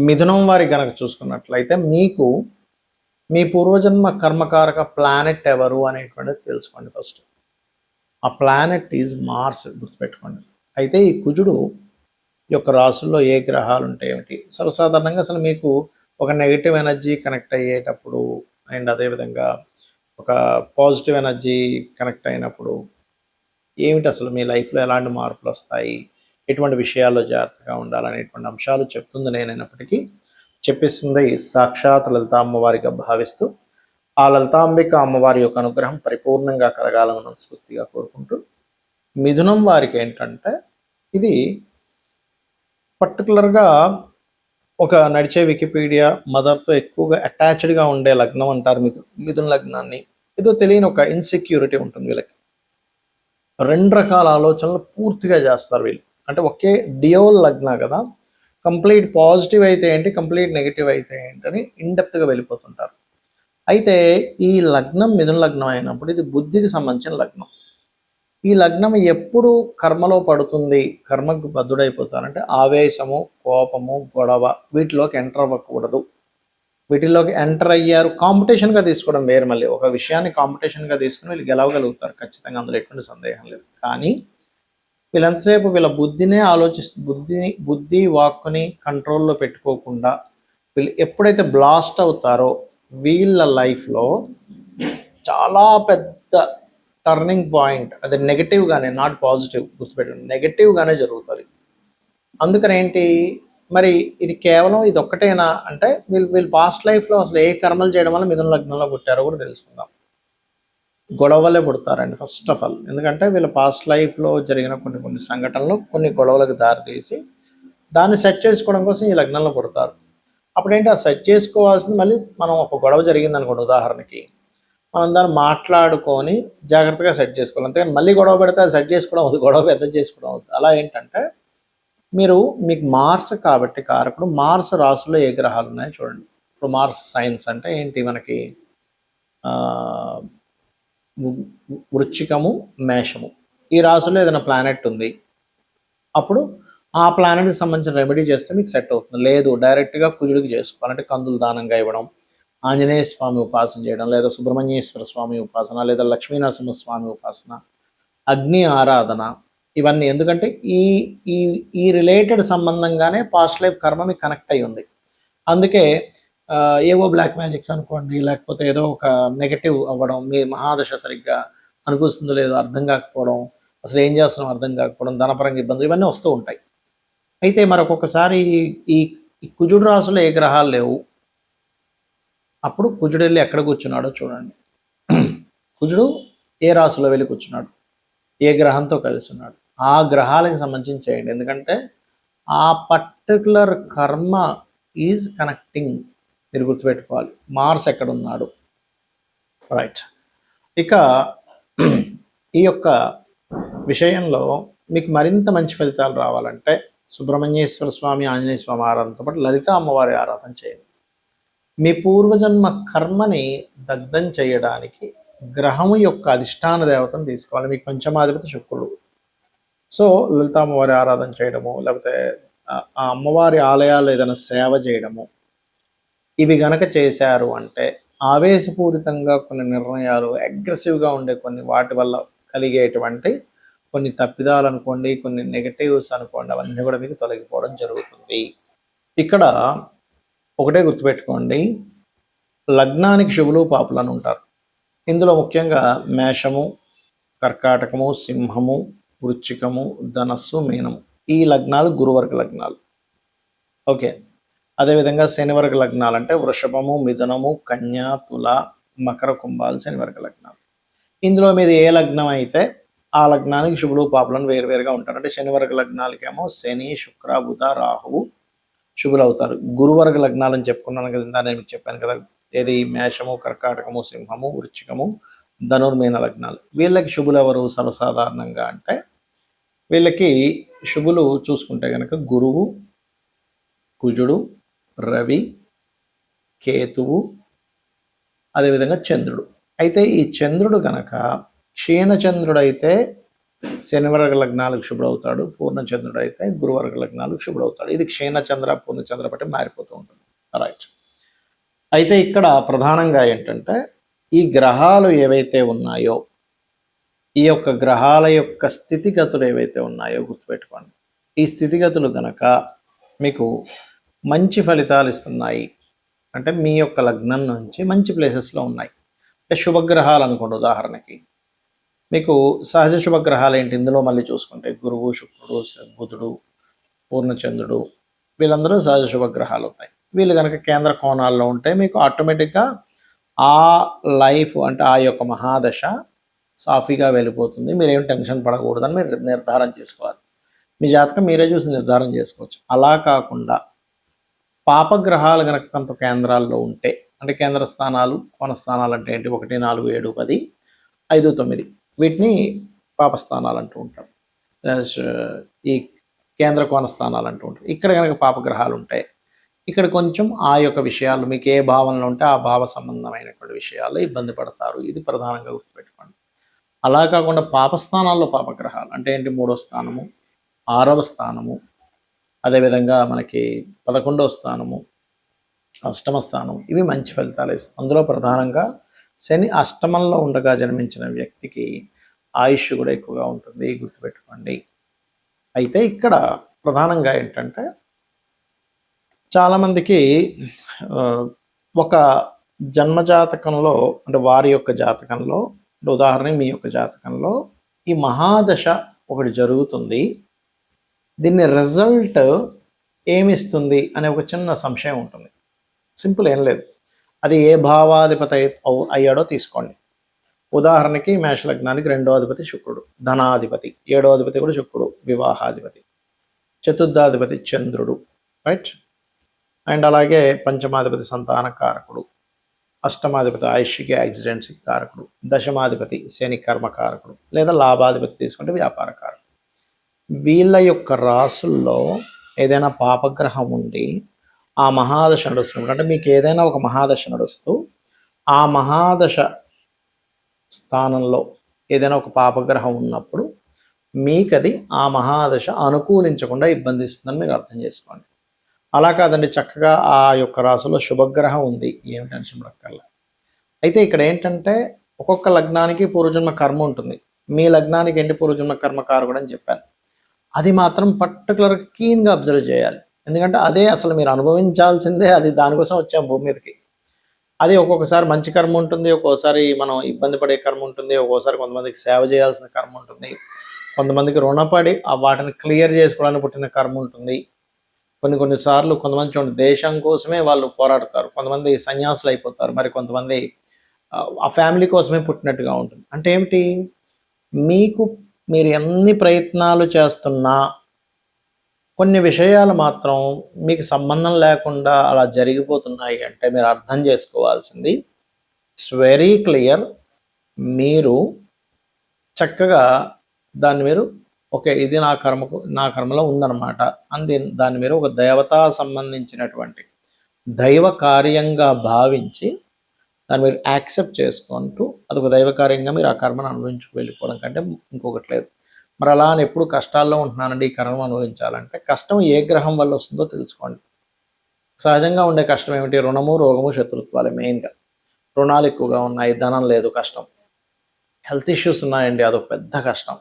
మిథునం వారి గనక చూసుకున్నట్లయితే మీకు మీ పూర్వజన్మ కర్మకారక ప్లానెట్ ఎవరు అనేటువంటిది తెలుసుకోండి. ఫస్ట్ ఆ ప్లానెట్ ఈజ్ మార్స్, గుర్తుపెట్టుకోండి. అయితే ఈ కుజుడు యొక్క రాసుల్లో ఏ గ్రహాలు ఉంటాయి ఏమిటి, సర్వసాధారణంగా అసలు మీకు ఒక నెగిటివ్ ఎనర్జీ కనెక్ట్ అయ్యేటప్పుడు అండ్ అదేవిధంగా ఒక పాజిటివ్ ఎనర్జీ కనెక్ట్ అయినప్పుడు ఏమిటి, అసలు మీ లైఫ్లో ఎలాంటి మార్పులు వస్తాయి, ఎటువంటి విషయాల్లో జాగ్రత్తగా ఉండాలనేటువంటి అంశాలు చెప్తుంది నేనైనప్పటికీ చెప్పిస్తుంది సాక్షాత్ లలిత అమ్మవారిగా భావిస్తూ ఆ లలితాంబిక అమ్మవారి యొక్క అనుగ్రహం పరిపూర్ణంగా కలగాలని మనస్ఫూర్తిగా కోరుకుంటూ, మిథునం వారికి ఏంటంటే ఇది పర్టికులర్గా ఒక నడిచే వికీపీడియా మదర్తో ఎక్కువగా అటాచ్డ్గా ఉండే లగ్నం అంటారు మిథున లగ్నాన్ని. ఏదో తెలియని ఒక ఇన్సెక్యూరిటీ ఉంటుంది వీళ్ళకి. రెండు రకాల ఆలోచనలు పూర్తిగా చేస్తారు వీళ్ళు. అంటే ఒకే డియోల్ లగ్న కదా, కంప్లీట్ పాజిటివ్ అయితే ఏంటి, కంప్లీట్ నెగిటివ్ అయితే ఏంటి అని ఇన్డెప్త్గా వెళ్ళిపోతుంటారు. అయితే ఈ లగ్నం మిథున లగ్నం అయినప్పుడు ఇది బుద్ధికి సంబంధించిన లగ్నం. ఈ లగ్నం ఎప్పుడు కర్మలో పడుతుంది, కర్మకు బద్ధుడైపోతారంటే ఆవేశము, కోపము, గొడవ వీటిలోకి ఎంటర్ అవ్వకూడదు. వీటిలోకి ఎంటర్ అయ్యారు కాంపిటీషన్గా తీసుకోవడం వేరు. మళ్ళీ ఒక విషయాన్ని కాంపిటీషన్గా తీసుకుని వీళ్ళు గెలవగలుగుతారు ఖచ్చితంగా, అందులో ఎటువంటి సందేహం లేదు. కానీ వీళ్ళంతసేపు వీళ్ళ బుద్ధినే బుద్ధి వాక్కుని కంట్రోల్లో పెట్టుకోకుండా వీళ్ళు ఎప్పుడైతే బ్లాస్ట్ అవుతారో వీళ్ళ లైఫ్లో చాలా పెద్ద టర్నింగ్ పాయింట్, అది నెగిటివ్గానే, నాట్ పాజిటివ్, గుర్తుపెట్టండి, నెగిటివ్గానే జరుగుతుంది. అందుకని ఏంటి మరి ఇది కేవలం ఇది ఒక్కటేనా అంటే వీళ్ళు పాస్ట్ లైఫ్లో అసలు ఏ కర్మలు చేయడం వల్ల మిథున లగ్నంలో పుట్టారో కూడా తెలుసుకుందాం. గొడవలే పుడతారండి ఫస్ట్ ఆఫ్ ఆల్. ఎందుకంటే వీళ్ళ పాస్ట్ లైఫ్లో జరిగిన కొన్ని సంఘటనలు కొన్ని గొడవలకు దారితీసి దాన్ని సెట్ చేసుకోవడం కోసం ఈ లగ్నంలో పుడతారు. అప్పుడేంటి ఆ సెట్ చేసుకోవాల్సింది, మళ్ళీ మనం ఒక గొడవ జరిగింది అనుకోండి ఉదాహరణకి, మనం దాన్ని మాట్లాడుకొని జాగ్రత్తగా సెట్ చేసుకోవాలి. అంతేగాని మళ్ళీ గొడవ పెడితే అది సెట్ చేసుకోవడం అవుతుంది, గొడవ పెద్ద చేసుకోవడం అవుతుంది. అలా ఏంటంటే మీకు మార్స్ కాబట్టి కారకుడు, మార్స్ రాసులో ఏ గ్రహాలు ఉన్నాయో చూడండి. ఇప్పుడు మార్స్ సైన్స్ అంటే ఏంటి, మనకి వృశ్చికము, మేషము ఈ రాశుల్లో ఏదైనా ప్లానెట్ ఉంది, అప్పుడు ఆ ప్లానెట్కి సంబంధించిన రెమెడీ చేస్తే మీకు సెట్ అవుతుంది. లేదు డైరెక్ట్గా కుజుడికి చేసుకోవాలంటే కందులు దానంగా ఇవ్వడం, ఆంజనేయ స్వామి ఉపాసన చేయడం, లేదా సుబ్రహ్మణ్యేశ్వర స్వామి ఉపాసన, లేదా లక్ష్మీనరసింహస్వామి ఉపాసన, అగ్ని ఆరాధన, ఇవన్నీ. ఎందుకంటే ఈ ఈ ఈ రిలేటెడ్ సంబంధంగానే పాస్ట్ లైఫ్ కర్మ మీకు కనెక్ట్ అయి ఉంది. అందుకే ఏవో బ్లాక్ మ్యాజిక్స్ అనుకోండి, లేకపోతే ఏదో ఒక నెగటివ్ అవ్వడం, మీ మహాదశ సరిగ్గా అనుకూస్తుందో లేదో అర్థం కాకపోవడం, అసలు ఏం చేస్తున్నాం అర్థం కాకపోవడం, ధనపరంగా ఇబ్బందులు ఇవన్నీ వస్తూ ఉంటాయి. అయితే మరొకొకసారి ఈ కుజుడు రాసులో ఏ గ్రహాలు లేవు, అప్పుడు కుజుడు వెళ్ళి ఎక్కడ కూర్చున్నాడో చూడండి. కుజుడు ఏ రాశిలో వెళ్ళి కూర్చున్నాడు, ఏ గ్రహంతో కలిసి ఉన్నాడు, ఆ గ్రహాలకు సంబంధించి చేయండి. ఎందుకంటే ఆ పర్టికులర్ కర్మ ఈజ్ కనెక్టింగ్, మీరు గుర్తుపెట్టుకోవాలి. మార్స్ ఎక్కడున్నాడు, రైట్. ఇక ఈ యొక్క విషయంలో మీకు మరింత మంచి ఫలితాలు రావాలంటే సుబ్రహ్మణ్యేశ్వర స్వామి, ఆంజనేయ స్వామి ఆరాధనతో పాటు లలిత అమ్మవారి ఆరాధన చేయండి. మీ పూర్వజన్మ కర్మని దగ్ధం చేయడానికి గ్రహము యొక్క అధిష్టాన దేవతను తీసుకోవాలి. మీకు పంచమాధిపతి శుక్రుడు. సో లలిత అమ్మవారి ఆరాధన చేయడము, లేకపోతే ఆ అమ్మవారి ఆలయాల్లో ఏదైనా సేవ చేయడము, ఇవి గనక చేశారు అంటే ఆవేశపూరితంగా కొన్ని నిర్ణయాలు, అగ్రెసివ్గా ఉండే కొన్ని వాటి వల్ల కలిగేటువంటి కొన్ని తప్పిదాలు అనుకోండి, కొన్ని నెగటివ్స్ అనుకోండి, అవన్నీ కూడా మీకు తొలగిపోవడం జరుగుతుంది. ఇక్కడ ఒకటే గుర్తుపెట్టుకోండి, లగ్నానికి శుభులు పాపులు అని ఉంటారు. ఇందులో ముఖ్యంగా మేషము, కర్కాటకము, సింహము, వృశ్చికము, ధనస్సు, మీనము ఈ లగ్నాలు గురువర్గ లగ్నాలు. ఓకే. అదేవిధంగా శనివర్గ లగ్నాలు అంటే వృషభము, మిథునము, కన్య, తుల, మకర, కుంభాలు శనివర్గ లగ్నాలు. ఇందులో మీది ఏ లగ్నం అయితే ఆ లగ్నానికి శుభులు పాపులను వేరువేరుగా ఉంటారు. అంటే శనివర్గ లగ్నాలకేమో శని, శుక్ర, బుధ, రాహువు శుభులు అవుతారు. గురువర్గ లగ్నాలు అని చెప్పుకున్నాను కదా, నేను మీకు చెప్పాను కదా, ఏది మేషము, కర్కాటకము, సింహము, వృశ్చికము, ధనుర్మీన లగ్నాలు. వీళ్ళకి శుభులు ఎవరు సర్వసాధారణంగా అంటే వీళ్ళకి శుభులు చూసుకుంటే కనుక గురువు, కుజుడు, రవి, కేతువు, అదేవిధంగా చంద్రుడు. అయితే ఈ చంద్రుడు గనక క్షీణచంద్రుడైతే శనివర్గ లగ్నాలకు శుభుడవుతాడు. పూర్ణచంద్రుడు అయితే గురువర్గ లగ్నాలకు శుభుడవుతాడు. ఇది క్షీణచంద్ర పూర్ణచంద్ర బట్టి మారిపోతూ ఉంటుంది. రైట్. అయితే ఇక్కడ ప్రధానంగా ఏంటంటే ఈ గ్రహాలు ఏవైతే ఉన్నాయో, ఈ యొక్క గ్రహాల యొక్క స్థితిగతులు ఏవైతే ఉన్నాయో గుర్తుపెట్టుకోండి. ఈ స్థితిగతులు గనక మీకు మంచి ఫలితాలు ఇస్తున్నాయి అంటే మీ యొక్క లగ్నం నుంచి మంచి ప్లేసెస్లో ఉన్నాయి. అంటే శుభగ్రహాలు అనుకోండి. ఉదాహరణకి మీకు సహజ శుభగ్రహాలు ఏంటి ఇందులో మళ్ళీ చూసుకుంటే గురువు, శుక్రుడు, బుధుడు, పూర్ణచంద్రుడు, వీళ్ళందరూ సహజ శుభగ్రహాలు అవుతాయి. వీళ్ళు కనుక కేంద్ర కోణాల్లో ఉంటే మీకు ఆటోమేటిక్గా ఆ లైఫ్ అంటే ఆ యొక్క మహాదశ సాఫీగా వెళ్ళిపోతుంది. మీరేం టెన్షన్ పడకూడదని మీరు నిర్ధారణ చేసుకోవాలి. మీ జాతకం మీరే చూసి నిర్ధారణ చేసుకోవచ్చు. అలా కాకుండా పాపగ్రహాలు కనుక కొంత కేంద్రాల్లో ఉంటే, అంటే కేంద్ర స్థానాలు, కోణ స్థానాలు అంటే ఏంటి, 1, 4, 7, 10, 5, 9 వీటిని పాపస్థానాలు అంటూ ఉంటారు. ఈ కేంద్ర కోణ స్థానాలు అంటూ ఉంటారు. ఇక్కడ కనుక పాపగ్రహాలు ఉంటాయి, ఇక్కడ కొంచెం ఆ యొక్క విషయాలు మీకు ఏ భావనలో ఉంటే ఆ భావ సంబంధమైనటువంటి విషయాలు ఇబ్బంది పడతారు. ఇది ప్రధానంగా గుర్తుపెట్టుకోండి. అలా కాకుండా పాపస్థానాల్లో పాపగ్రహాలు అంటే ఏంటి, 3వ స్థానము, 6వ స్థానము, అదేవిధంగా మనకి 11వ స్థానము, 8వ స్థానం, ఇవి మంచి ఫలితాలు ఇస్తాయి. అందులో ప్రధానంగా శని అష్టమంలో ఉండగా జన్మించిన వ్యక్తికి ఆయుష్ కూడా ఎక్కువగా ఉంటుంది, గుర్తుపెట్టుకోండి. అయితే ఇక్కడ ప్రధానంగా ఏంటంటే చాలామందికి ఒక జన్మజాతకంలో అంటే వారి యొక్క జాతకంలో, ఉదాహరణకి మీ యొక్క జాతకంలో ఈ మహాదశ ఒకటి జరుగుతుంది. దీన్ని రిజల్ట్ ఏమిస్తుంది అనే ఒక చిన్న సంశయం ఉంటుంది. సింపుల్ ఏం లేదు. అది ఏ భావాధిపతి అయ్యాడో తీసుకోండి. ఉదాహరణకి మేషలగ్నానికి 2వ అధిపతి శుక్రుడు, ధనాధిపతి. 7వ అధిపతి కూడా శుక్రుడు, వివాహాధిపతి. చతుర్థాధిపతి చంద్రుడు, రైట్. అండ్ అలాగే పంచమాధిపతి సంతాన కారకుడు, అష్టమాధిపతి ఆయుష్కి యాక్సిడెంట్స్కి కారకుడు, దశమాధిపతి శని కర్మకారకుడు, లేదా లాభాధిపతి తీసుకుంటే వ్యాపార కారకుడు. వీళ్ళ యొక్క రాసుల్లో ఏదైనా పాపగ్రహం ఉండి ఆ మహాదశ నడుస్తున్నప్పుడు, అంటే మీకు ఏదైనా ఒక మహాదశ నడుస్తూ ఆ మహాదశ స్థానంలో ఏదైనా ఒక పాపగ్రహం ఉన్నప్పుడు మీకు అది ఆ మహాదశ అనుకూలించకుండా ఇబ్బంది ఇస్తుందని మీరు అర్థం చేసుకోండి. అలా కాదండి, చక్కగా ఆ యొక్క రాశిలో శుభగ్రహం ఉంది, ఏం టెన్షన్ పడక్కర్లేదు. అయితే ఇక్కడ ఏంటంటే ఒక్కొక్క లగ్నానికి పూర్వజన్మ కర్మ ఉంటుంది. మీ లగ్నానికి ఏంటి పూర్వజన్మ కర్మకారకుడు అని చెప్పాను. అది మాత్రం పర్టికులర్గా కీన్గా అబ్జర్వ్ చేయాలి. ఎందుకంటే అదే అసలు మీరు అనుభవించాల్సిందే, అది దానికోసం వచ్చాం భూమి మీదకి. అది ఒక్కొక్కసారి మంచి కర్మ ఉంటుంది, ఒక్కోసారి మనం ఇబ్బంది పడే కర్మ ఉంటుంది, ఒక్కోసారి కొంతమందికి సేవ చేయాల్సిన కర్మ ఉంటుంది, కొంతమందికి రుణపడి వాటిని క్లియర్ చేసుకోవడానికి పుట్టిన కర్మ ఉంటుంది. కొన్నిసార్లు కొంతమంది చూడండి దేశం కోసమే వాళ్ళు పోరాడతారు, కొంతమంది సన్యాసులు అయిపోతారు, మరి కొంతమంది ఆ ఫ్యామిలీ కోసమే పుట్టినట్టుగా ఉంటుంది. అంటే ఏమిటి, మీరు ఎన్ని ప్రయత్నాలు చేస్తున్నా కొన్ని విషయాలు మాత్రం మీకు సంబంధం లేకుండా అలా జరిగిపోతున్నాయి అంటే మీరు అర్థం చేసుకోవాల్సింది ఇట్స్ వెరీ క్లియర్. మీరు చక్కగా దాన్ని మీరు ఓకే ఇది నా కర్మలో ఉందన్నమాట అని దాన్ని మీరు ఒక దేవతా సంబంధించినటువంటి దైవ కార్యంగా భావించి దాన్ని మీరు యాక్సెప్ట్ చేసుకుంటూ అదొక దైవ కార్యంగా మీరు ఆ కర్మను అనుభవించుకు వెళ్ళిపోవడం కంటే ఇంకొకటి లేదు. మరి అలా అని ఎప్పుడు కష్టాల్లో ఉంటున్నానండి ఈ కర్మను అనుభవించాలంటే కష్టం ఏ గ్రహం వల్ల వస్తుందో తెలుసుకోండి. సహజంగా ఉండే కష్టం ఏమిటి, రుణము, రోగము, శత్రుత్వాలే మెయిన్గా. రుణాలు ఎక్కువగా ఉన్నాయి, ధనం లేదు, కష్టం. హెల్త్ ఇష్యూస్ ఉన్నాయండి, అదొక పెద్ద కష్టం.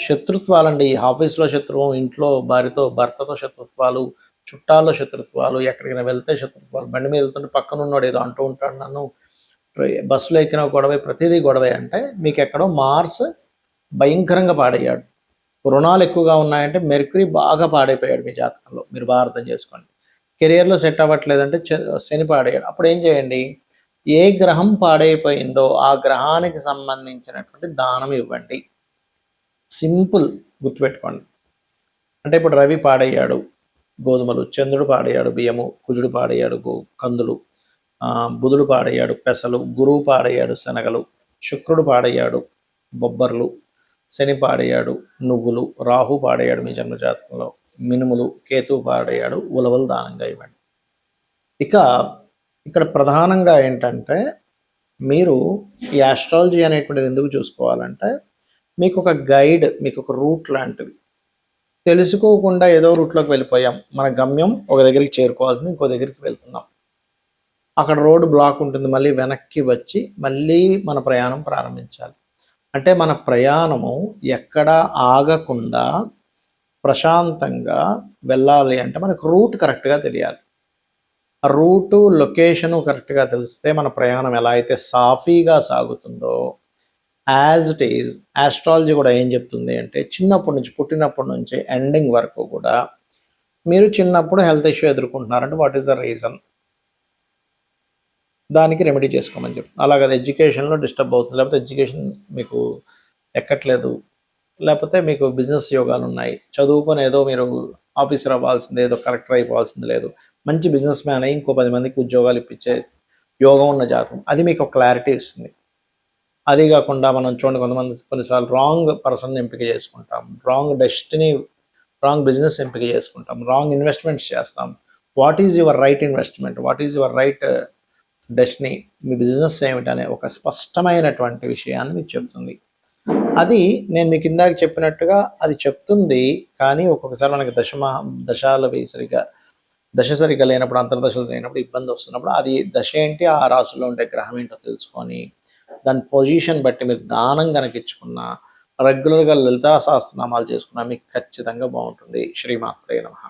శత్రుత్వాలండి, ఆఫీస్లో శత్రుత్వం, ఇంట్లో భర్తతో శత్రుత్వాలు, చుట్టాల్లో శత్రుత్వాలు, ఎక్కడికైనా వెళ్తే శత్రుత్వాలు, బండి మీద వెళ్తుంటే పక్కన ఉన్నాడు ఏదో అంటూ ఉంటాడు, నన్ను బస్సులో ఎక్కిన గొడవే, ప్రతిదీ గొడవే. అంటే మీకు ఎక్కడో మార్స్ భయంకరంగా పాడయ్యాడు. రుణాలు ఎక్కువగా ఉన్నాయంటే మెర్క్యూరీ బాగా పాడైపోయాడు మీ జాతకంలో, మీరు బాగా అర్థం చేసుకోండి. కెరియర్లో సెట్ అవ్వట్లేదంటే శని పాడయ్యాడు. అప్పుడు ఏం చేయండి, ఏ గ్రహం పాడైపోయిందో ఆ గ్రహానికి సంబంధించినటువంటి దానం ఇవ్వండి. సింపుల్, గుర్తుపెట్టుకోండి. అంటే ఇప్పుడు రవి పాడయ్యాడు గోధుమలు, చంద్రుడు పాడయ్యాడు బియ్యము, కుజుడు పాడయ్యాడు కందులు, బుధుడు పాడయ్యాడు పెసలు, గురువు పాడయ్యాడు శనగలు, శుక్రుడు పాడయ్యాడు బొబ్బర్లు, శని పాడయ్యాడు నువ్వులు, రాహు పాడయ్యాడు మీ జన్మజాతకంలో మినుములు, కేతు పాడయ్యాడు ఉలవలు దానంగా ఇవ్వండి. ఇక ఇక్కడ ప్రధానంగా ఏంటంటే మీరు ఈ ఆస్ట్రాలజీ అనేటువంటిది ఎందుకు చూసుకోవాలంటే మీకు ఒక గైడ్, మీకు ఒక రూట్ లాంటిది. తెలుసుకోకుండా ఏదో రూట్లోకి వెళ్ళిపోయాం, మన గమ్యం ఒక దగ్గరికి చేరుకోవాల్సింది ఇంకో దగ్గరికి వెళ్తున్నాం, అక్కడ రోడ్డు బ్లాక్ ఉంటుంది, మళ్ళీ వెనక్కి వచ్చి మళ్ళీ మన ప్రయాణం ప్రారంభించాలి. అంటే మన ప్రయాణము ఎక్కడ ఆగకుండా ప్రశాంతంగా వెళ్ళాలి అంటే మనకు రూట్ కరెక్ట్గా తెలియాలి. ఆ రూటు లొకేషను కరెక్ట్గా తెలిస్తే మన ప్రయాణం ఎలా అయితే సాఫీగా సాగుతుందో, యాజ్ ఇట్ ఈజ్ ఆస్ట్రాలజీ కూడా ఏం చెప్తుంది అంటే చిన్నప్పటి నుంచి, పుట్టినప్పటి నుంచి ఎండింగ్ వరకు కూడా మీరు చిన్నప్పుడు హెల్త్ ఇష్యూ ఎదుర్కొంటున్నారంటే వాట్ ఈస్ ద రీజన్, దానికి రెమెడీ చేసుకోమని చెప్తుంది. అలాగే ఎడ్యుకేషన్లో డిస్టర్బ్ అవుతుంది, లేకపోతే ఎడ్యుకేషన్ మీకు ఎక్కట్లేదు, లేకపోతే మీకు బిజినెస్ యోగాలు ఉన్నాయి, చదువుకొని ఏదో మీరు ఆఫీసర్ అవ్వాల్సిందే, ఏదో కలెక్టర్ అయిపోవాల్సింది లేదు, మంచి బిజినెస్ మ్యాన్ అయ్యి ఇంకో 10 మందికి ఉద్యోగాలు ఇప్పించే యోగం ఉన్న జాతకం, అది మీకు ఒక క్లారిటీ ఇస్తుంది. అది కాకుండా మనం చూడండి, కొంతమంది కొన్నిసార్లు రాంగ్ పర్సన్ ఎంపిక చేసుకుంటాం, రాంగ్ డెస్టినీ, రాంగ్ బిజినెస్ ఎంపిక చేసుకుంటాం, రాంగ్ ఇన్వెస్ట్మెంట్స్ చేస్తాం. What is your right investment, what is your right destiny, మీ బిజినెస్ ఏమిటనే ఒక స్పష్టమైనటువంటి విషయాన్ని మీకు చెప్తుంది. అది నేను మీకు ఇందాక చెప్పినట్టుగా అది చెప్తుంది, కానీ ఒక్కొక్కసారి మనకి దశాలు సరిగా దశ సరిగ్గా లేనప్పుడు, అంతర్దశలు లేనప్పుడు, ఇబ్బంది వస్తున్నప్పుడు అది దశ ఏంటి, ఆ రాశిలో ఉండే గ్రహం ఏంటో తెలుసుకొని దాని పొజిషన్ బట్టి మీరు దానం కనుక ఇచ్చుకున్నా, రెగ్యులర్గా లలితా సహస్రనామాలు చేసుకున్నా మీకు ఖచ్చితంగా బాగుంటుంది. శ్రీమాత్రే నమః.